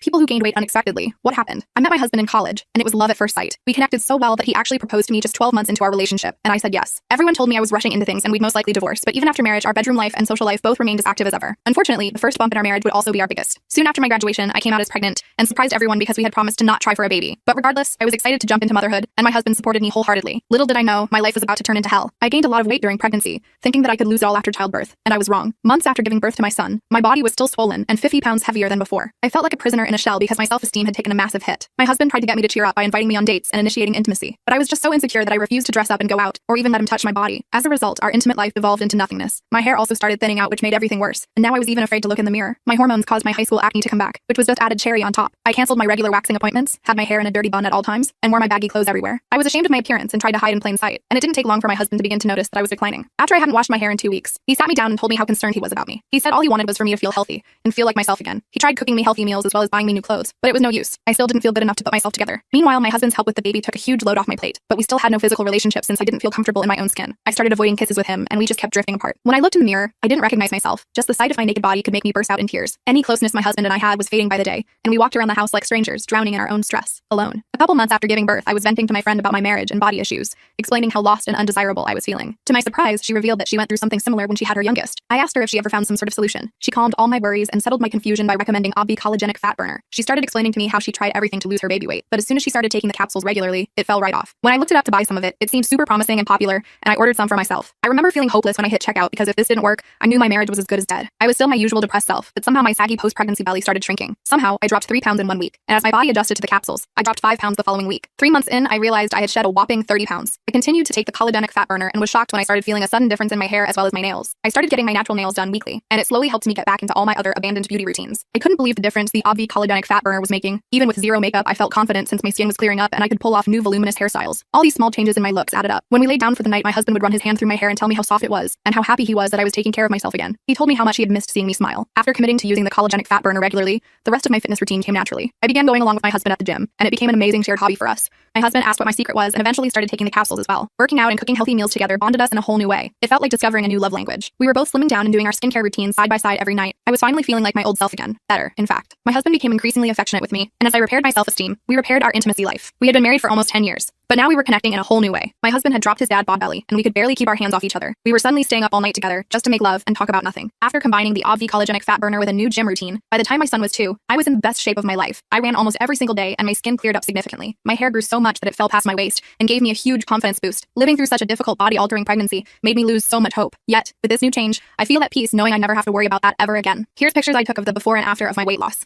People who gained weight unexpectedly. What happened? I met my husband in college, and it was love at first sight. We connected so well that he actually proposed to me just 12 months into our relationship, and I said yes. Everyone told me I was rushing into things and we'd most likely divorce, but even after marriage, our bedroom life and social life both remained as active as ever. Unfortunately, the first bump in our marriage would also be our biggest. Soon after my graduation, I came out as pregnant and surprised everyone because we had promised to not try for a baby. But regardless, I was excited to jump into motherhood, and my husband supported me wholeheartedly. Little did I know, my life was about to turn into hell. I gained a lot of weight during pregnancy, thinking that I could lose it all after childbirth, and I was wrong. Months after giving birth to my son, my body was still swollen and 50 pounds heavier than before. I felt like a prisoner in a shell because my self-esteem had taken a massive hit. My husband tried to get me to cheer up by inviting me on dates and initiating intimacy, but I was just so insecure that I refused to dress up and go out, or even let him touch my body. As a result, our intimate life evolved into nothingness. My hair also started thinning out, which made everything worse, and now I was even afraid to look in the mirror. My hormones caused my high school acne to come back, which was just added cherry on top. I canceled my regular waxing appointments, had my hair in a dirty bun at all times, and wore my baggy clothes everywhere. I was ashamed of my appearance and tried to hide in plain sight, and it didn't take long for my husband to begin to notice that I was declining. After I hadn't washed my hair in 2 weeks, he sat me down and told me how concerned he was about me. He said all he wanted was for me to feel healthy and feel like myself again. He tried cooking me healthy meals as well as buying me new clothes, but it was no use. I still didn't feel good enough to put myself together. Meanwhile, my husband's help with the baby took a huge load off my plate, but we still had no physical relationship since I didn't feel comfortable in my own skin. I started avoiding kisses with him, and we just kept drifting apart. When I looked in the mirror, I didn't recognize myself. Just the sight of my naked body could make me burst out in tears. Any closeness my husband and I had was fading by the day, and we walked around the house like strangers, drowning in our own stress, alone. A couple months after giving birth, I was venting to my friend about my marriage and body issues, explaining how lost and undesirable I was feeling. To my surprise, she revealed that she went through something similar when she had her youngest. I asked her if she ever found some sort of solution. She calmed all my worries and settled my confusion by recommending Obvi Collagen Fat Burner. She started explaining to me how she tried everything to lose her baby weight, but as soon as she started taking the capsules regularly, it fell right off. When I looked it up to buy some of it, it seemed super promising and popular, and I ordered some for myself. I remember feeling hopeless when I hit checkout because if this didn't work, I knew my marriage was as good as dead. I was still my usual depressed self, but somehow my saggy post-pregnancy belly started shrinking. Somehow, I dropped 3 pounds in 1 week, and as my body adjusted to the capsules, I dropped 5 pounds the following week. 3 months in, I realized I had shed a whopping 30 pounds. I continued to take the Collagen Fat Burner and was shocked when I started feeling a sudden difference in my hair as well as my nails. I started getting my natural nails done weekly, and it slowly helped me get back into all my other abandoned beauty routines. I couldn't believe the difference the Obvi Collagen Fat Burner was making. Even with zero makeup, I felt confident since my skin was clearing up and I could pull off new voluminous hairstyles. All these small changes in my looks added up. When we laid down for the night, my husband would run his hand through my hair and tell me how soft it was, and how happy he was that I was taking care of myself again. He told me how much he had missed seeing me smile. After committing to using the Collagen Fat Burner regularly, the rest of my fitness routine came naturally. I began going along with my husband at the gym, and it became an amazing shared hobby for us. My husband asked what my secret was and eventually started taking the capsules as well. Working out and cooking healthy meals together bonded us in a whole new way. It felt like discovering a new love language. We were both slimming down and doing our skincare routines side by side every night. I was finally feeling like my old self again. Better, in fact. My husband became increasingly affectionate with me, and as I repaired my self-esteem, we repaired our intimacy life. We had been married for almost 10 years. But now we were connecting in a whole new way. My husband had dropped his dad bod belly, and we could barely keep our hands off each other. We were suddenly staying up all night together just to make love and talk about nothing. After combining the Obvi Collagen Fat Burner with a new gym routine, by the time my son was 2, I was in the best shape of my life. I ran almost every single day, and my skin cleared up significantly. My hair grew so much that it fell past my waist and gave me a huge confidence boost. Living through such a difficult body-altering pregnancy made me lose so much hope. Yet, with this new change, I feel at peace knowing I never have to worry about that ever again. Here's pictures I took of the before and after of my weight loss.